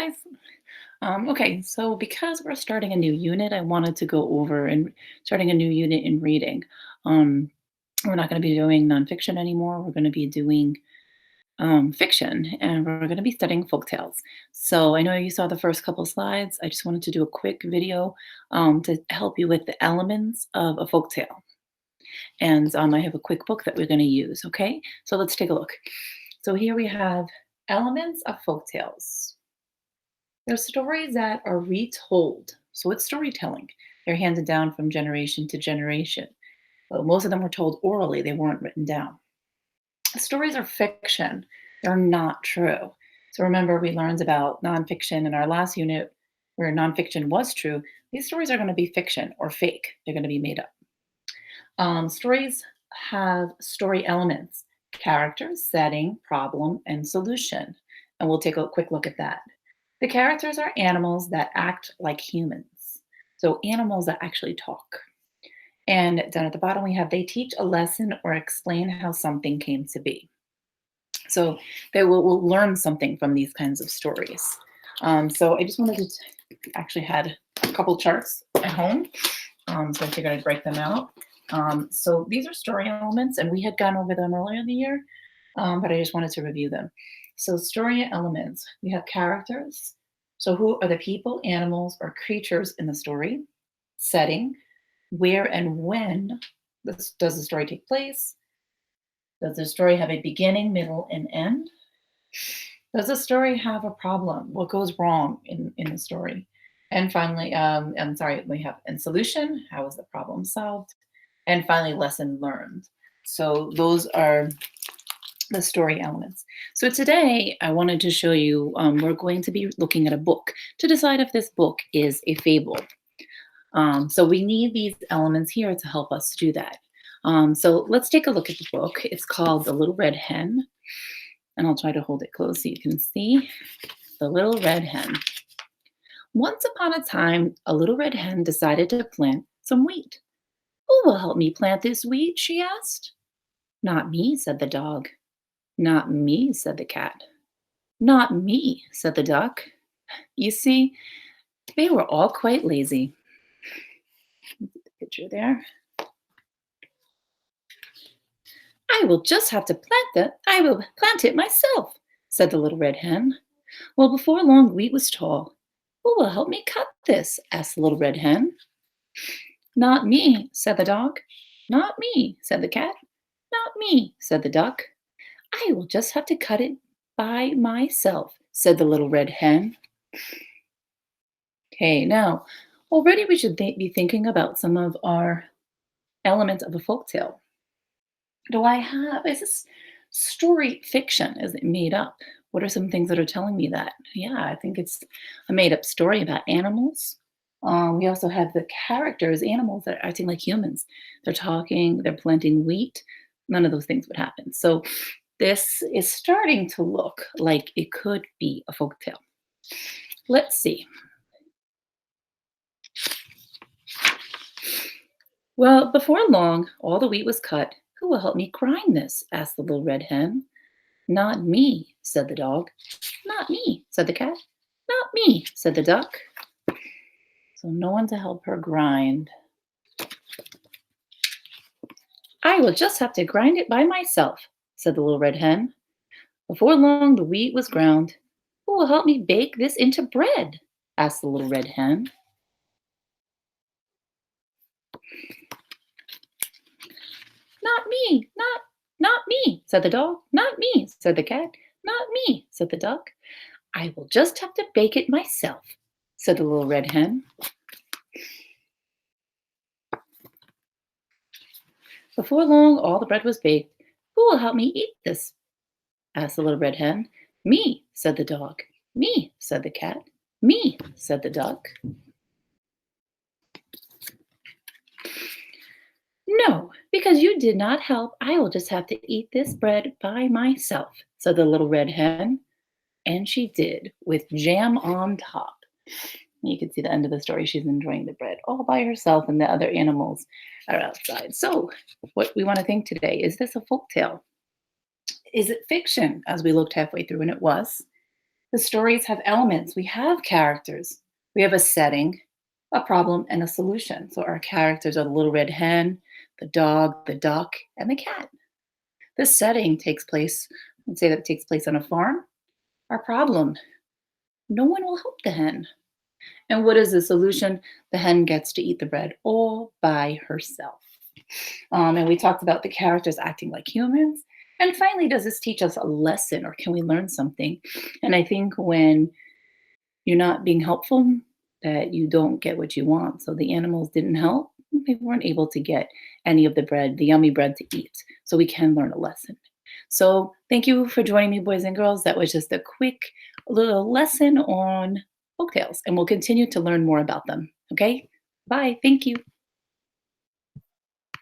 guys. Okay, so because we're starting a new unit, I wanted to go over and starting a new unit in reading. Um, we're not going to be doing nonfiction anymore. We're going to be doing fiction, and we're going to be studying folktales. So I know you saw the first couple slides. I just wanted to do a quick video to help you with the elements of a folktale. And I have a quick book that we're going to use. Okay, so let's take a look. So here we have elements of folktales. They're stories that are retold. So it's storytelling. They're handed down from generation to generation. But most of them were told orally, they weren't written down. Stories are fiction, they're not true. So remember, we learned about nonfiction in our last unit where nonfiction was true. These stories are going to be fiction or fake, they're going to be made up. Stories have story elements: characters, setting, problem, and solution. And we'll take a quick look at that. The characters are animals that act like humans. So animals that actually talk. And down at the bottom, we have they teach a lesson or explain how something came to be. So they will learn something from these kinds of stories. So I just wanted to actually had a couple charts at home. So I figured I'd break them out. So these are story elements, and we had gone over them earlier in the year, but I just wanted to review them. So story elements, we have characters. So who are the people, animals, or creatures in the story? Setting, where and when does the story take place? Does the story have a beginning, middle, and end? Does the story have a problem? What goes wrong in the story? And finally, I'm sorry, we have and solution. How is the problem solved? And finally, lesson learned. So those are the story elements. So today I wanted to show you, we're going to be looking at a book to decide if this book is a fable. So we need these elements here to help us do that. So let's take a look at the book. It's called The Little Red Hen, and I'll try to hold it close so you can see. The Little Red Hen. Once upon a time, a little red hen decided to plant some wheat. Who will help me plant this wheat? She asked. Not me, said the dog. Not me, said the cat. Not me, said the duck. You see, they were all quite lazy. Picture there. I will just have to I will plant it myself, said the little red hen. Well, before long, wheat was tall. Who will help me cut this? Asked the little red hen. Not me, said the dog. Not me, said the cat. Not me, said the duck. I will just have to cut it by myself, said the little red hen. Okay, now, already we should be thinking about some of our elements of a folktale. Is this story fiction? Is it made up? What are some things that are telling me that? Yeah, I think it's a made up story about animals. We also have the characters, animals that are acting like humans. They're talking, they're planting wheat. None of those things would happen. So this is starting to look like it could be a folktale. Let's see. Well, before long, all the wheat was cut. Who will help me grind this? Asked the little red hen. Not me, said the dog. Not me, said the cat. Not me, said the duck. So no one to help her grind. I will just have to grind it by myself, said the little red hen. Before long, the wheat was ground. Who will help me bake this into bread? Asked the little red hen. Not me, not me, said the dog. Not me, said the cat. Not me, said the duck. I will just have to bake it myself, said the little red hen. Before long, all the bread was baked. Who will help me eat this? Asked the little red hen. Me, said the dog. Me, said the cat. Me, said the duck. No, because you did not help, I will just have to eat this bread by myself, said the little red hen. And she did, with jam on top. You can see the end of the story. She's enjoying the bread all by herself, and the other animals are outside. So, what we want to think today, is this a folk tale? Is it fiction? As we looked halfway through, and it was. The stories have elements. We have characters. We have a setting, a problem, and a solution. So our characters are the little red hen, the dog, the duck, and the cat. This setting takes place, let's say that it takes place on a farm. Our problem, no one will help the hen. And what is the solution? The hen gets to eat the bread all by herself. And we talked about the characters acting like humans. And finally, does this teach us a lesson or can we learn something? And I think when you're not being helpful, that you don't get what you want. So the animals didn't help. They weren't able to get any of the bread, the yummy bread to eat. So we can learn a lesson. So thank you for joining me, boys and girls. That was just a quick little lesson on folktales, and we'll continue to learn more about them. Okay? Bye. Thank you.